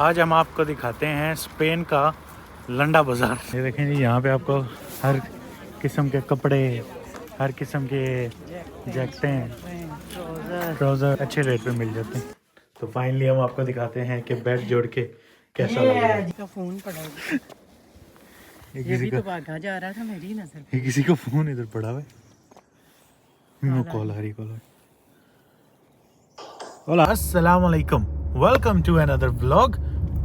आज हम आपको दिखाते हैं स्पेन का लंडा बाज़ार। ये देखें जी, यहाँ पे आपको हर किस्म के कपड़े, हर किस्म के जैकेटें, ट्राउज़र अच्छे रेट पे मिल जाते हैं। तो फाइनली हम आपको दिखाते हैं कि बेड जोड़ के कैसा लग रहा है। फोन पड़ा ये भी तो भागा जा रहा था मेरी नजर। ये किसी का फोन इधर पड़ा हुआ है। कॉल आ रही अस्सलाम वालेकुम, वेलकम टू अनदर व्लॉग।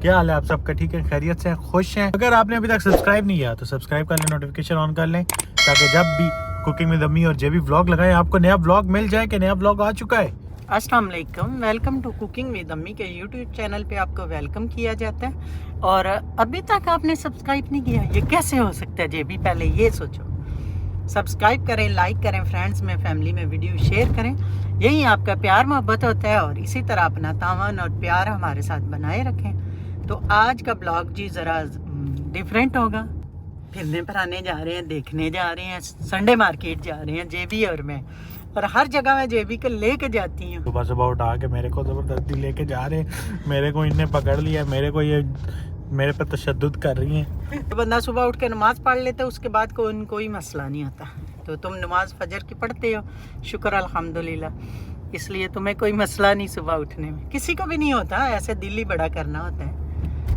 क्या हाल है आप सबका? ठीक है, खैरियत से खुश हैं? अगर आपने अभी तक सब्सक्राइब नहीं किया तो सब्सक्राइब कर लें, नोटिफिकेशन ऑन कर लें ताकि जब भी कुकिंग विद अम्मी और जे भी व्लॉग लगाएं आपको नया व्लॉग मिल जाए कि नया व्लॉग आ चुका है। अस्सलाम वालेकुम, वेलकम टू कुकिंग विद अम्मी के यूट्यूब चैनल पे आपको वेलकम किया जाता है। और अभी तक आपने सब्सक्राइब नहीं किया, ये कैसे हो सकता है? जे भी पहले ये सोचो, सब्सक्राइब करें, लाइक करें, फ्रेंड्स में फैमिली में वीडियो शेयर करें। यही आपका प्यार मोहब्बत होता है और इसी तरह अपना तावन और प्यार हमारे साथ बनाए रखें। तो आज का ब्लॉग जी ज़रा डिफरेंट होगा। फिरने पर आने जा रहे हैं, देखने जा रहे हैं, संडे मार्केट जा रहे हैं जेबी और मैं, और हर जगह मैं जेबी को लेके जाती हूँ। सुबह सुबह उठा के मेरे को ज़बरदस्ती लेके जा रहे हैं, मेरे को इनने पकड़ लिया, मेरे पर तशद्दुद कर रही हैं। तो बंदा सुबह उठ के नमाज़ पढ़ लेता है, उसके बाद कोई मसला नहीं आता। तो तुम नमाज फजर की पढ़ते हो, शुक्र अल्हम्दुलिल्लाह, इसलिए तुम्हें कोई मसला नहीं सुबह उठने में। किसी को भी नहीं होता, ऐसे दिल ही बड़ा करना होता है।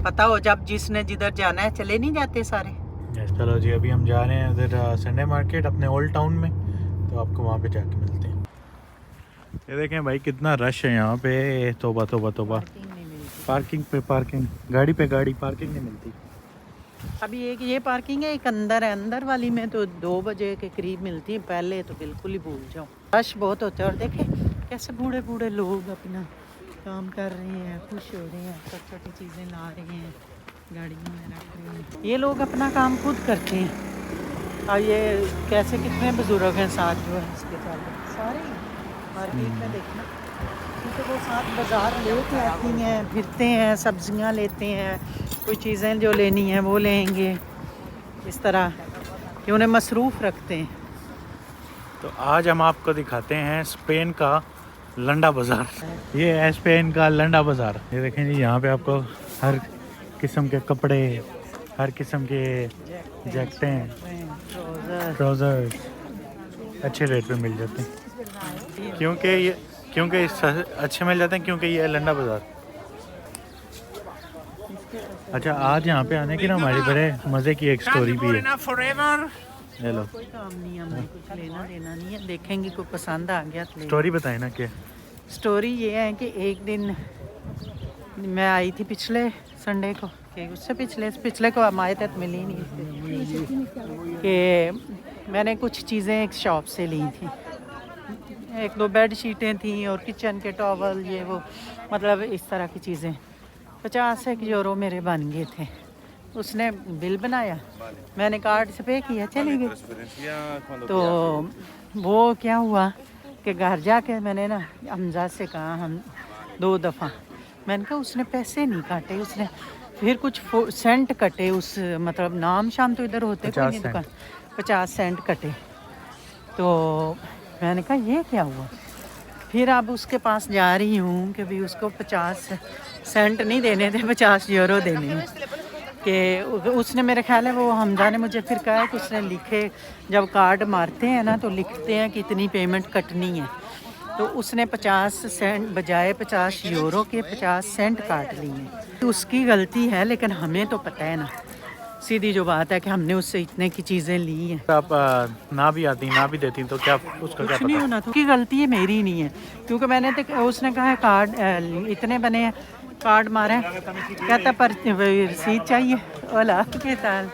पता हो जब जिसने जिधर जाना है चले नहीं जाते सारे। चलो जी, अभी हम जा रहे हैं उधर संडे मार्केट अपने ओल्ड टाउन में, तो आपको वहाँ पे जाके मिलते हैं। ये देखें भाई कितना रश है यहाँ पे, तोबा तोबा तोबा। पार्किंग पे पार्किंग, गाड़ी पे गाड़ी, पार्किंग नहीं मिलती। अभी एक ये पार्किंग है, एक अंदर है। अंदर वाली में तो 2 बजे के करीब मिलती है, पहले तो बिल्कुल ही भूल जाओ, रश बहुत होता है। और देखें कैसे बूढ़े बूढ़े लोग अपना काम कर रहे हैं, खुश हो रहे हैं, छोटी छोटी चीज़ें ला रहे हैं, गाड़ियों में रख रहे हैं। ये लोग अपना काम खुद करते हैं। और ये कैसे कितने बुजुर्ग हैं साथ जो है इसके सारे मार्केट में देखना, क्योंकि वो साथ बाज़ार लेके आती हैं, फिरते हैं, सब्जियां लेते हैं, कोई चीज़ें जो लेनी है वो लेंगे, इस तरह कि उन्हें मसरूफ़ रखते हैं। तो आज हम आपको दिखाते हैं स्पेन का लंडा बाज़ार। ये है स्पेन का लंडा बाज़ार। ये देखें जी, यहाँ पे आपको हर किस्म के कपड़े, हर किस्म के जैकेटें, ट्राउज़र अच्छे रेट पे मिल जाते हैं। क्योंकि अच्छे मिल जाते हैं, क्योंकि ये है लंडा बाज़ार। अच्छा, आज यहाँ पे आने की ना हमारी बड़े मज़े की एक स्टोरी भी है। हेलो, कोई काम नहीं है, हमें कुछ लेना देना नहीं है, देखेंगे कोई पसंद आ गया तो स्टोरी बताए ना। क्या स्टोरी ये है कि एक दिन मैं आई थी पिछले संडे को, कि उससे पिछले को हम आए थे तो मिली नहीं, कि मैंने कुछ चीज़ें एक शॉप से ली थी। 1-2 बेड शीटें थी और किचन के टॉवल, ये वो, मतलब इस तरह की चीज़ें। 50 यूरो मेरे बन गए थे। उसने बिल बनाया, मैंने कार्ड से पे किया, चली गई। तो वो क्या हुआ कि घर जाके मैंने ना हमजा से कहा, हम 2 दफ़ा मैंने कहा, उसने पैसे नहीं काटे, उसने फिर कुछ सेंट कटे, उस मतलब नाम शाम तो इधर होते कोई नहीं दुकान, 50 सेंट कटे। तो मैंने कहा ये क्या हुआ? फिर अब उसके पास जा रही हूँ कि भी उसको 50 सेंट नहीं देने थे, 50 यूरो देने हैं। कि उसने, मेरे ख्याल है वो हमजा ने मुझे फिर कहा कि उसने लिखे, जब कार्ड मारते हैं ना तो लिखते हैं कि इतनी पेमेंट कटनी है। तो उसने 50 सेंट बजाय 50 यूरो के 50 सेंट काट लिए। तो उसकी गलती है, लेकिन हमें तो पता है ना, सीधी जो बात है कि हमने उससे इतने की चीज़ें ली हैं। आप ना भी आती ना भी देती तो क्या उसका क्या कुछ नहीं होना, तो उसकी गलती है, मेरी नहीं है। क्योंकि मैंने तो, उसने कहा है कार्ड इतने बने हैं, कार्ड मारे, कहता पर रसीद चाहिए। ओला के साल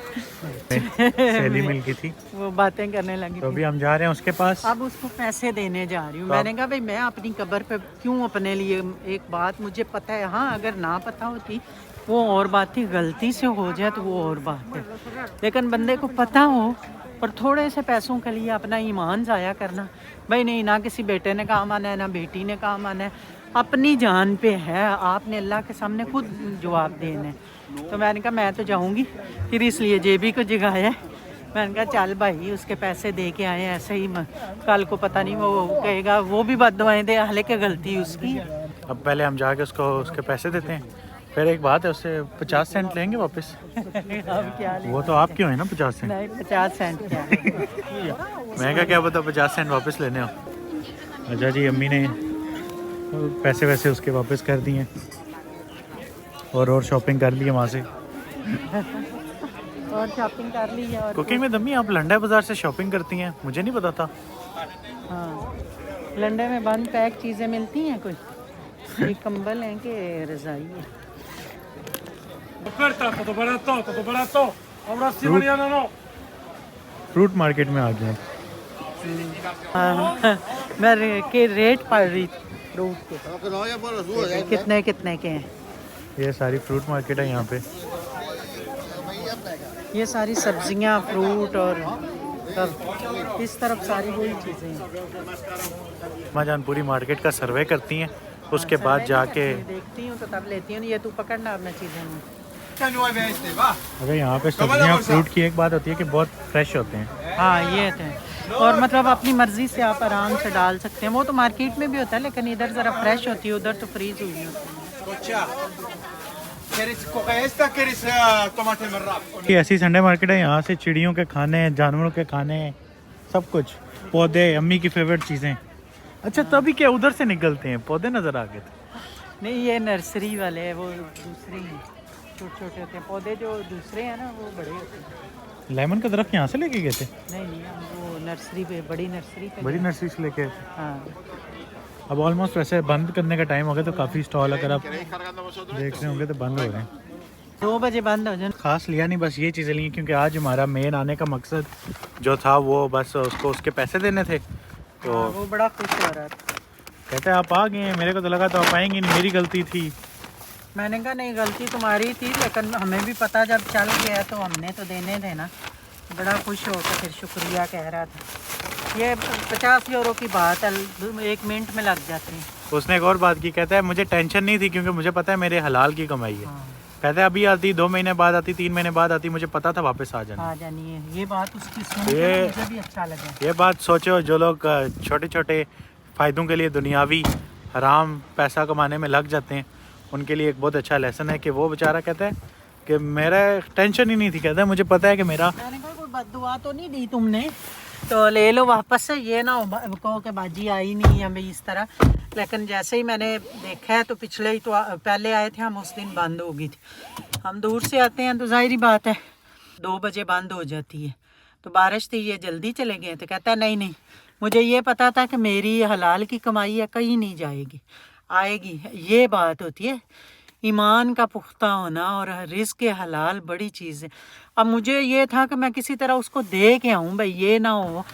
सैली मिल गई थी, वो बातें करने लगी। तो अभी हम जा रहे हैं उसके पास। अब उसको पैसे देने जा रही हूँ। मैंने कहा भाई मैं अपनी कब्र पे क्यों अपने लिए, एक बात मुझे पता है, हाँ अगर ना पता होती वो और बात थी, गलती से हो जाए तो वो और बात है, लेकिन बंदे को पता हो और थोड़े से पैसों के लिए अपना ईमान ज़ाया करना, भाई नहीं, ना किसी बेटे ने काम आना है, ना बेटी ने काम आना है, अपनी जान पे है, आपने अल्लाह के सामने खुद जवाब देना है। तो मैंने कहा मैं तो जाऊंगी, फिर इसलिए जेबी को जगाया। मैंने कहा चल भाई उसके पैसे दे के आए, ऐसे ही कल को पता नहीं वो कहेगा, वो भी बददुआएं दे, हालांकि गलती उसकी है। अब पहले हम जाके उसको उसके पैसे देते हैं, फिर एक बात है, उससे 50 सेंट लेंगे वापस। अब क्या वो तो आप क्यों है ना 50 सेंट। नहीं 50 सेंट क्या महंगा क्या पता 50 सेंट वापस लेने हो। अच्छा जी, अम्मी ने पैसे वैसे उसके वापस कर दिए और शॉपिंग कर ली है वहाँ से। और शॉपिंग कर ली है। और कुकिंग में दम्मी आप लंडा बाज़ार से शॉपिंग करती हैं, मुझे नहीं पता था। हाँ, लंदन में बंद पैक चीज़ें मिलती हैं कोई। ये कंबल हैं कि रज़ाई है। फ्रूट मार्केट में आ गए। हाँ, मैं के रेट पढ़ रही थी फ्रूट के, कितने कितने के हैं। ये सारी फ्रूट मार्केट है यहाँ पे। ये सारी सब्जियां, फ्रूट और सब इस तरफ सारी वही चीज़ें हैं। माँ जान पूरी मार्केट का सर्वे करती हैं, उसके बाद जाके देखती हूँ तो तब लेती हूँ। ये तू पकड़ना अपना चीज़ें में। अगर यहाँ पे सब्जियाँ फ्रूट की एक बात होती है कि बहुत फ्रेश होते हैं। हाँ ये थे, और मतलब अपनी मर्ज़ी से आप आराम से डाल सकते हैं। वो तो मार्केट में भी होता है, लेकिन इधर ज़रा फ्रेश होती है, उधर तो फ्रीज हुई होती है। ये ऐसी संडे मार्केट है, यहाँ से चिड़ियों के खाने, जानवरों के खाने, सब कुछ, पौधे, अम्मी की फेवरेट चीज़ें। अच्छा तभी क्या उधर से निकलते हैं पौधे नज़र आ गए थे। नहीं ये नर्सरी वाले हैं, वो दूसरे हैं, छोटे छोटे होते हैं पौधे। जो दूसरे हैं ना वो बड़े होते हैं। लेमन का दरख्त यहाँ से लेके गए थे। नहीं नहीं, हम वो नर्सरी पे, बड़ी नर्सरी पे। बड़ी नर्सरी से लेके। हाँ। अब ऑलमोस्ट वैसे बंद करने का टाइम हो गया, तो काफ़ी स्टॉल अगर आप देख रहे होंगे तो बंद हो रहे हैं। 2 बजे बंद हो जाए। खास लिया नहीं, बस ये चीज़ें ली क्योंकि आज हमारा मेन आने का मकसद जो था वो बस उसको उसके पैसे देने थे। तो हाँ, वो बड़ा खुश हो रहा था। कहते हैं आप आ गए हैं, मेरे को तो लगा तो आप आएंगे नहीं, मेरी गलती थी। मैंने कहा नहीं गलती तुम्हारी थी, लेकिन हमें भी पता जब चल गया तो हमने तो देने थे ना। बड़ा खुश होकर फिर शुक्रिया कह रहा था। ये 50 यूरो की बात है, 1 मिनट में लग जाती है। उसने एक और बात की, कहता है मुझे टेंशन नहीं थी क्योंकि मुझे पता है मेरे हलाल की कमाई है। हाँ। कहते हैं अभी आती, 2 महीने बाद आती, 3 महीने बाद आती, मुझे पता था वापस आ जाना। आ जानी है, ये बात उसकी सुन के मुझे भी अच्छा लगा। ये बात सोचो, जो लोग छोटे छोटे फ़ायदों के लिए दुनियावी हराम पैसा कमाने में लग जाते हैं, उनके लिए एक बहुत अच्छा लेसन है कि वो बेचारा कहता है कि मेरा टेंशन ही नहीं थी। कहता है मुझे पता है कि मेरा। मैंने कहा कोई बद्दुआ तो नहीं दी तुमने, तो ले लो वापस से, ये ना कहो कि बाजी आई नहीं है भाई इस तरह। लेकिन जैसे ही मैंने देखा है तो पिछले ही तो पहले आए थे हम, उस दिन बंद हो गई थी। हम दूर से आते हैं तो जाहिर बात है 2 बजे बंद हो जाती है। तो बारिश थी, ये जल्दी चले गए। तो कहता है नहीं नहीं, मुझे ये पता था कि मेरी हलाल की कमाई है, कहीं नहीं जाएगी, आएगी। ये बात होती है ईमान का पुख्ता होना, और रिज़्क़ के हलाल बड़ी चीज़ है। अब मुझे ये था कि मैं किसी तरह उसको दे के आऊँ भाई, ये ना हो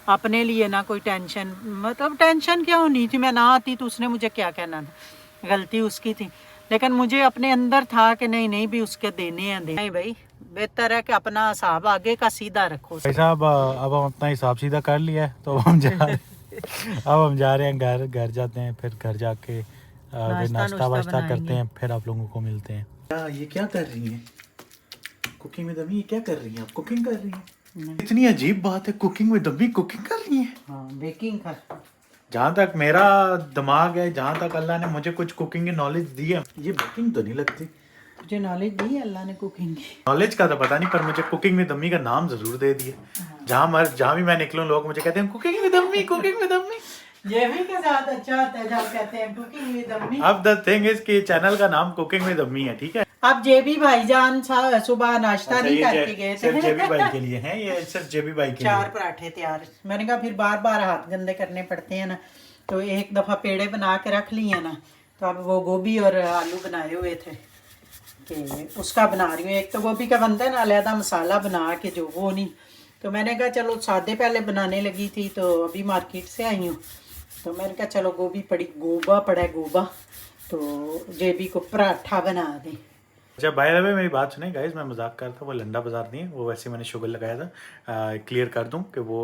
अपने लिए ना कोई टेंशन। मतलब टेंशन क्या होनी थी, मैं ना आती तो उसने मुझे क्या कहना था, गलती उसकी थी। लेकिन मुझे अपने अंदर था कि नहीं नहीं भी उसके देने हैं, दे नहीं भाई, बेहतर है कि अपना हिसाब आगे का सीधा रखो। भाई साहब अब हम अपना हिसाब सीधा कर लिया है, तो हम जा रहे हैं घर जाते हैं, फिर घर जाके नाश्ता वाश्ता करते हैं, फिर आप लोगों को मिलते हैं। ये क्या कर रही हैं कुकिंग में दमी, ये क्या कर रही हैं आप? कुकिंग कर रही हैं? इतनी अजीब बात है, कुकिंग में दमी कुकिंग कर रही हैं। हाँ, बेकिंग कर। जहाँ तक मेरा दिमाग है, जहाँ तक अल्लाह ने मुझे कुछ कुकिंग की नॉलेज दी है, ये बेकिंग तो नहीं लगती। मुझे नॉलेज दी है अल्लाह ने कुकिंग की। नॉलेज का तो पता नहीं, पर मुझे कुकिंग में दम्मी का नाम जरूर दे दिया। जहाँ भी मैं निकलूँ लोग मुझे कहते हैं कुकिंग में दम्मी, कुकिंग में दम्मी। ये भी के साथ अच्छा होता है जब कहते हैं कुकिंग विद अम्मी। अब द थिंग इज कि चैनल का नाम कुकिंग विद अम्मी है, ठीक है। अब जेबी भाईजान सुबह नाश्ता नहीं करके गए थे। सिर्फ जेबी भाई के लिए हैं ये, सिर्फ जेबी भाई के लिए। 4 पराठे तैयार। मैंने कहा फिर बार बार हाथ गंदे करने पड़ते हैं ना, तो एक दफ़ा पेड़े बना के रख लिए ना, तो अब वो गोभी और आलू बनाए हुए थे कि उसका बना रही हूँ। एक तो गोभी का बनता है ना अलहदा मसाला बना के, जो वो नहीं। तो मैंने कहा चलो सादे पहले बनाने लगी थी, तो अभी मार्केट से आई हूँ, तो मैंने कहा चलो गोभी गोबा पड़ा है गोबा, तो जेबी को पराठा बना दें। अच्छा बाय द वे मेरी बात सुने गाइस, मैं मजाक कर रहा था, वो लंडा बाजार नहीं है, वो वैसे मैंने शुगर लगाया था। क्लियर कर दूं कि वो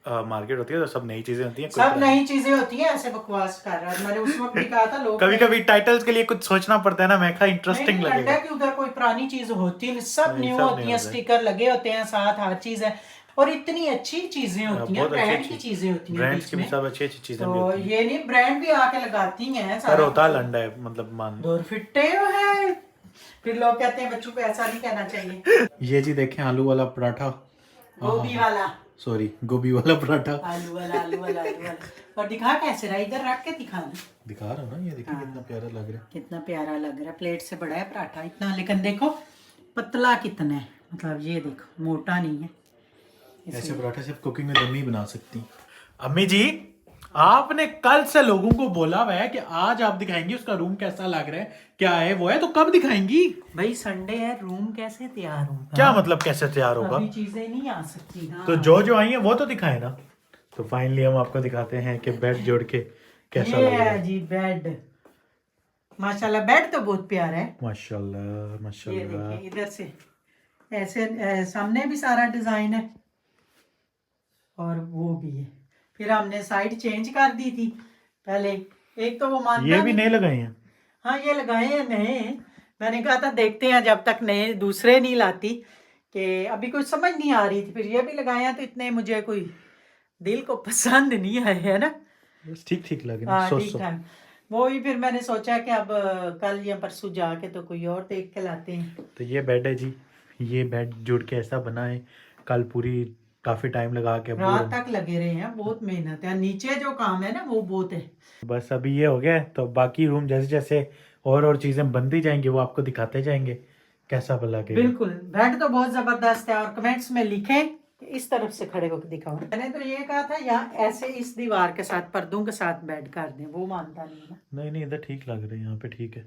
मार्केट होती है तो सब नई चीजें होती हैं, सब नई चीजें होती हैं। ऐसे बकवास कर रहा है, मैंने उस वक्त भी कहा था लोग कभी कभी टाइटल्स के लिए कुछ सोचना पड़ता है ना, मैं कहा इंटरेस्टिंग लगेगा कि उधर कोई पुरानी चीज होती नहीं, सब न्यू होती है, स्टिकर लगे होते हैं साथ, हर चीज है, और इतनी अच्छी चीजें होती हैं, ब्रांड की चीजें होती हैं, ब्रांड्स की भी सब अच्छी अच्छी चीजें भी होती हैं। ये नहीं ब्रांड भी आके लगाती हैं, सर होता लंडा है, मतलब मान दूर फिट्टे है फिर लोग कहते हैं बच्चों को ऐसा नहीं कहना चाहिए। ये जी देखें आलू वाला पराठा, गोभी वाला, सॉरी गोभी वाला पराठा। आलू वाला, आलू वाला, आलू वाला। और दिखा कैसे रहा, इधर रख के दिखाना। दिखा रहा हूं ना, ये देखिए हाँ। कितना प्यारा लग रहा है। कितना प्यारा लग रहा है, प्लेट से बड़ा है पराठा इतना, लेकिन देखो पतला कितना है, मतलब ये देखो मोटा नहीं है। ऐसे पराठे सिर्फ कुकिंग में अम्मी बना सकती। अम्मी जी आपने कल से लोगों को बोला हुआ है कि आज आप दिखाएंगी उसका रूम कैसा लग रहा है, क्या है वो है, तो कब दिखाएंगी? भाई संडे है, रूम कैसे तैयार होगा? क्या मतलब कैसे तैयार होगा? अभी चीजें नहीं आ सकती ना। तो जो जो आई है वो तो दिखाए ना। तो फाइनली हम आपको दिखाते हैं कि बेड जोड़ के कैसा ये लग रहा है है। जी बेड, माशाल्लाह बेड तो बहुत प्यारा है। माशाल्लाह ये माशाल्लाह। देखिए इधर से ऐसे सामने भी सारा डिजाइन है और वो भी है। फिर हमने साइड चेंज कर दी थी पहले, एक तो वो मानता ये भी नए लगाए हैं। हाँ ये लगाए हैं नए। मैंने कहा था देखते हैं जब तक नए दूसरे नहीं लाती, कि अभी कुछ समझ नहीं आ रही थी, फिर ये भी लगाए हैं तो इतने मुझे कोई दिल को पसंद नहीं आए है ना। बस ठीक ठीक लग रहा है। हाँ सो ठीक सो ठाक। वो ही फिर मैंने सोचा कि अब कल या परसों जाके तो कोई और देख के लाते हैं। तो ये बेड है जी, ये बेड जुड़ के ऐसा बना है। कल पूरी काफी टाइम लगा के रात तक लगे रहे हैं, बहुत मेहनत है, नीचे जो काम है ना वो बहुत है। बस अभी ये हो गया है, तो बाकी रूम जैसे जैसे और चीजें बनती जाएंगी वो आपको दिखाते जाएंगे कैसा भला के। बिल्कुल बेड तो बहुत जबरदस्त है, और कमेंट्स में लिखें कि इस तरफ से खड़े होकर दिखाओ। मैंने तो ये कहा था यहाँ ऐसे इस दीवार के साथ पर्दों के साथ बेड कर दें, वो मानता नहीं है ना। नहीं नहीं इधर ठीक लग रहा है, यहाँ पे ठीक है।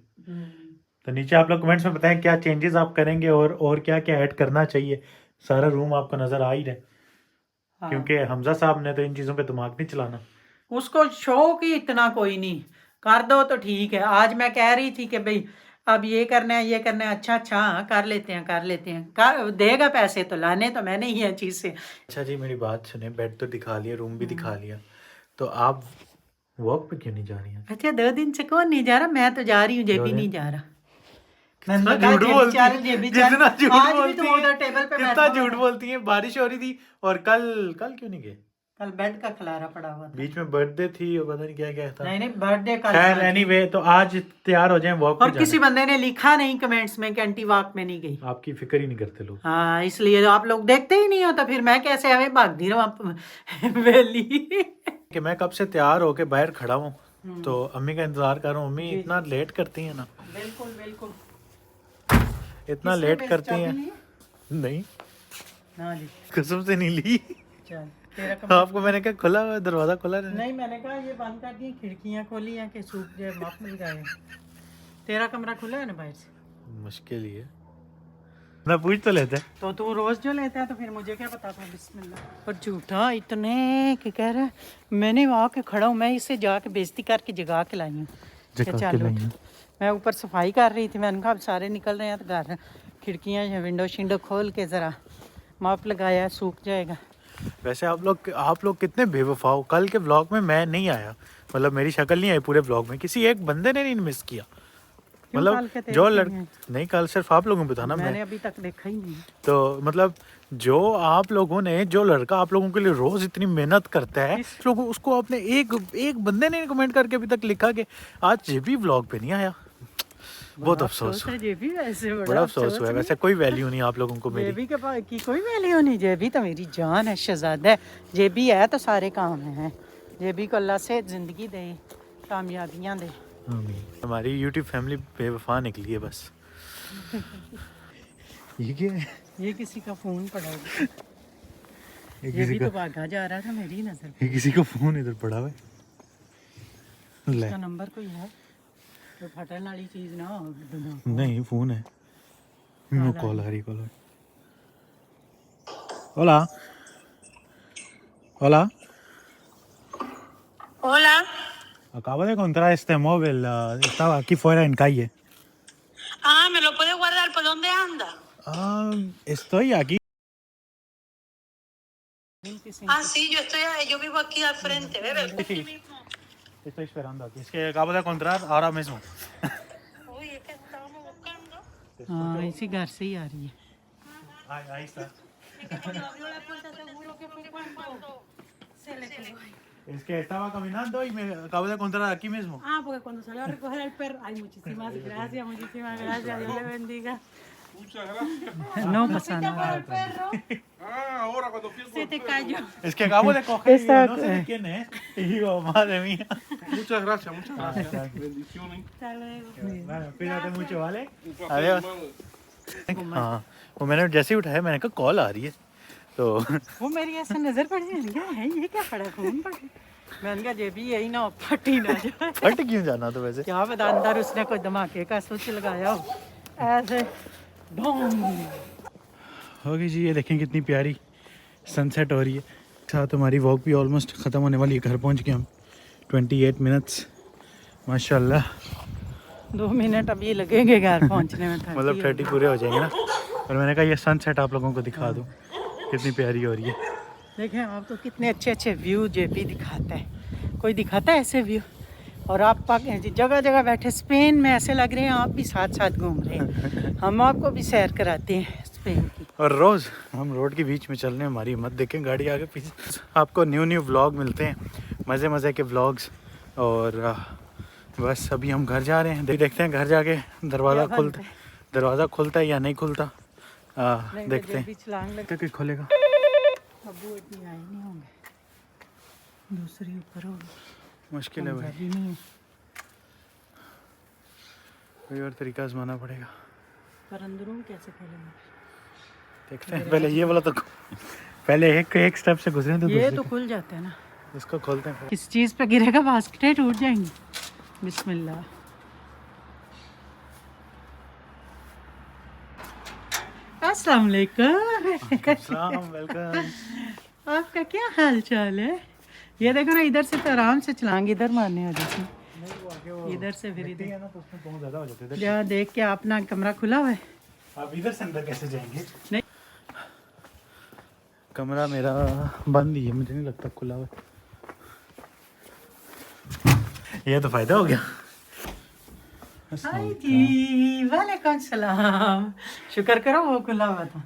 तो नीचे आप लोग कमेंट्स में बताएं क्या चेंजेस आप करेंगे और क्या क्या ऐड करना चाहिए। सारा रूम आपको नजर आ ही रहा है। हाँ। क्योंकि हमजा साहब ने तो इन चीजों पे दिमाग नहीं चलाना। उसको शौक ही इतना कोई नहीं, कर दो तो ठीक है। आज मैं कह रही थी कि भाई अब ये करना है ये करना है, अच्छा अच्छा हाँ कर लेते हैं कर लेते हैं, कर देगा पैसे तो लाने तो मैंने ही है चीज से। अच्छा जी मेरी बात सुने, बेड तो दिखा लिया, रूम भी दिखा लिया, तो आप वॉक पे क्यों नहीं जा रही हैं? अच्छा 2 दिन से कौन नहीं जा रहा? मैं तो जा रही हूँ, जेबी नहीं जा रहा। मैंने कहा झूठ जेबी बोलती चल, है, जेबी जितना चल। झूठ आज भी बोलती तुम है, उधर टेबल पे कितना बैठा झूठ हुआ था। बोलती है। बारिश हो रही थी और कल क्यों नहीं गए? कल बेड का खलारा पड़ा हुआ था। बीच में बर्थडे थी और पता नहीं क्या क्या था। नहीं नहीं बर्थडे का। खैर एनीवे, तो आज तैयार हो जाएं वॉक और पे किसी जाना। बंदे ने लिखा नहीं कमेंट्स में कि आंटी वॉक में नहीं गई। आपकी फिक्र ही नहीं करते लोग। हाँ इसलिए आप लोग देखते ही नहीं हो, तो फिर मैं कैसे आवे भागती रहूं आप वेली। कि मैं कब से तैयार होके बाहर खड़ा हूँ, तो अम्मी का इंतजार कर रहा हूँ। अम्मी इतना लेट करती है ना, बिल्कुल बिल्कुल इतना लेट करती हैं। नहीं ना जी कसम से नहीं ली। चल तेरा कमरा। आपको मैंने क्या खुला हुआ है, दरवाजा खुला रहने। नहीं मैंने कहा ये बंद कर दी, खिड़कियां खोली हैं कि सूख जाए, माफ मिल जाए। तेरा कमरा खुला है ना बाहर से? मुश्किल ही है ना, पूछ तो लेते हैं। तो तू रोज जो लेता है तो फिर मुझे क्या पता था। बिस्मिल्लाह। और झूठा इतने कि कह रहा है मैंने वहाँ के खड़ा हूँ, मैं इससे जाके बेइज्जती करके जगा के लाई हूँ। चलो मैं ऊपर सफाई कर रही थी, मैंने कहा अब सारे निकल रहे हैं तो घर खिड़कियाँ विंडो शिंडो खोल के ज़रा माप लगाया, सूख जाएगा। वैसे आप लोग कितने बेवफा हो। कल के व्लॉग में मैं नहीं आया, मतलब मेरी शक्ल नहीं आई पूरे व्लॉग में, किसी एक बंदे ने नहीं मिस किया। मतलब जो नहीं कल सिर्फ आप लोगों को बताना, मैंने अभी तक देखा ही नहीं। तो मतलब जो आप लोगों ने, जो लड़का आप लोगों के लिए रोज इतनी मेहनत करता है, लोगों उसको आपने एक बंदे ने कमेंट करके अभी तक लिखा कि आज ये भी व्लॉग पे नहीं आया। बहुत अफसोस हुआ, जेबी वैसे बड़ा अफसोस हुआ। वैसे कोई वैल्यू नहीं आप लोगों को मेरी। जेबी के पास की कोई वैल्यू नहीं, जेबी तो मेरी जान है, शहजादा है। जेबी है तो सारे काम हैं। जेबी को अल्लाह से जिंदगी दे, कामयाबियां दे। हमारी यूट्यूब फैमिली बेवफा निकली है बस। ये क्या है? ये किसी का फोन पड़ा हुआ, ये भी तो भागा जा रहा था मेरी नजर। ये किसी का फोन इधर पड़ा हुआ है। इसका नंबर कोई है तो फटन वाली चीज ना हो। नहीं फोन है। वो कॉल आ रही, call. Hola. Hola. Hola. Acabo de encontrar este móvil. Estaba aquí fuera en calle. Ah, ¿me lo puedes guardar? ¿Por dónde anda? Estoy aquí. Ah, sí, yo vivo aquí al frente, bebé. Sí. Estoy esperando aquí. Es que acabo de encontrar ahora mismo. Uy, es que estábamos buscando. हाँ इसी घर से ही आ रही है। Ahí está. Y que cuando abrió la puerta seguro que fue cuando se le quedó. Es que estaba caminando y me acabo de encontrar aquí mismo. Ah, porque cuando salió a recoger al perro, ay, muchísimas gracias, Dios le bendiga. Muchas gracias. No pasa nada. El perro Ah, ahora cuando fui se te cayó. Es que acabo de coger y digo, Esta- no sé de quién es. Y digo, madre mía. Muchas gracias, muchas gracias. Bendiciones. Hasta luego. Bueno, cuídate mucho, ¿vale? Un placer, Adiós. hermano. हाँ वो मैंने जैसे ही उठाया मैंने कहा call आ रही है तो वो मेरी ऐसे नजर पड़ी, मैंने कहा है ये क्या पड़ा खून पड़ा। मैंने कहा ये भी यही ना फटी ना जाए। फट क्यों जाना तो वैसे क्या पता अंदर उसने कोई धमाके का स्विच लगाया हो ऐसे डोंग। होगी जी। ये देखें कितनी प्यारी सनसेट हो रही है। साथ हमारी वॉक भी ऑलमोस्ट ख़त्म होने वाली है। घर पहुंच गए हम 28 मिनट्स माशाल्लाह। 2 मिनट अभी लगेंगे घर पहुंचने में। मतलब 30 पूरे हो जाएंगे ना। और मैंने कहा ये सनसेट आप लोगों को दिखा दूँ कितनी प्यारी हो रही है। देखें आपको कितने अच्छे अच्छे व्यू जेपी दिखाता है, कोई दिखाता है ऐसे व्यू। और आप जगह जगह बैठे स्पेन में ऐसे लग रहे हैं आप भी साथ साथ घूम रहे हैं। हम आपको भी सैर कराते हैं स्पेन की। और रोज़ हम रोड के बीच में चल रहे हैं, हमारी हिम्मत देखें गाड़ी आगे पीछे। आपको न्यू व्लॉग मिलते हैं, मज़े मज़े के व्लॉग्स। और बस अभी हम घर जा रहे हैं। देखते हैं घर जाके दरवाज़ा खुलता है या नहीं खुलता। देखते हैं छलांग लग कि खुलेगा। अबू इतनी आए नहीं होंगे, दूसरी ऊपर होगी। मुश्किल है भाई, अभी नहीं है। कोई और तरीका आजमाना पड़ेगा। पर अंदरों कैसे खोलेंगे? देखते हैं पहले ये वाला तो पहले एक स्टेप से गुजरे तो ये दूसरे तो खुल जाता है ना। इसको खोलते हैं। किस चीज़ पे गिरेगा बास्केट टूट जाएंगी। बिस्मिल्लाह। अस्सलाम वालेकुम। सलाम वेलकम। आपका क्या हाल चाल है? ये देखो ना, इधर से तो आराम से चलाएंगे, इधर मारने आ जाती। इधर से फिर इधर ना तो उसमें बहुत ज़्यादा हो जाते हैं। जहाँ देख के अपना कमरा खुला हुआ है। आप इधर से अंदर कैसे जाएंगे? नहीं। कमरा मेरा बंद ही है, मुझे नहीं लगता खुला हुआ है। ये तो फायदा हो गया। हाय जी, वालेकुम सलाम। शुक्र करो वो खुला हुआ था,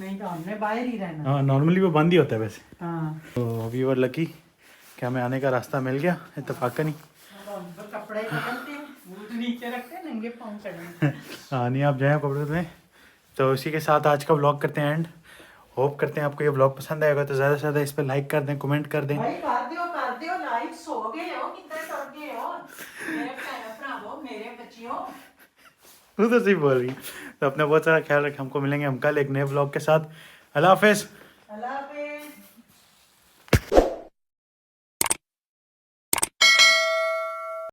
नहीं तो हमने बाहर ही रहना। हाँ नॉर्मली वो बंद ही होता है वैसे। हाँ। तो अभी वो लकी क्या हमें आने का रास्ता मिल गया इत्तेफाकन ही। अब कपड़े निकलते हैं, बूट नीचे रखते हैं, नंगे पाँव खड़े। हाँ नहीं आप जाएँ कपड़े में। तो इसी के साथ आज का व्लॉग करते हैं एंड। होप करते हैं आपको ये व्लॉग पसंद आएगा, तो ज़्यादा से ज़्यादा इस पर लाइक कर दें, कमेंट कर दें। भाई कर दियो लाइक। सो गए हो कितने सो गए हो मेरे भरावो, मेरे बच्चियों। तू तो सही बोल रही है। तो अपना बहुत सारा ख्याल रखें। हमको मिलेंगे हम कल एक नए व्लॉग के साथ। अल्लाह हाफिज़। अल्लाह हाफिज़।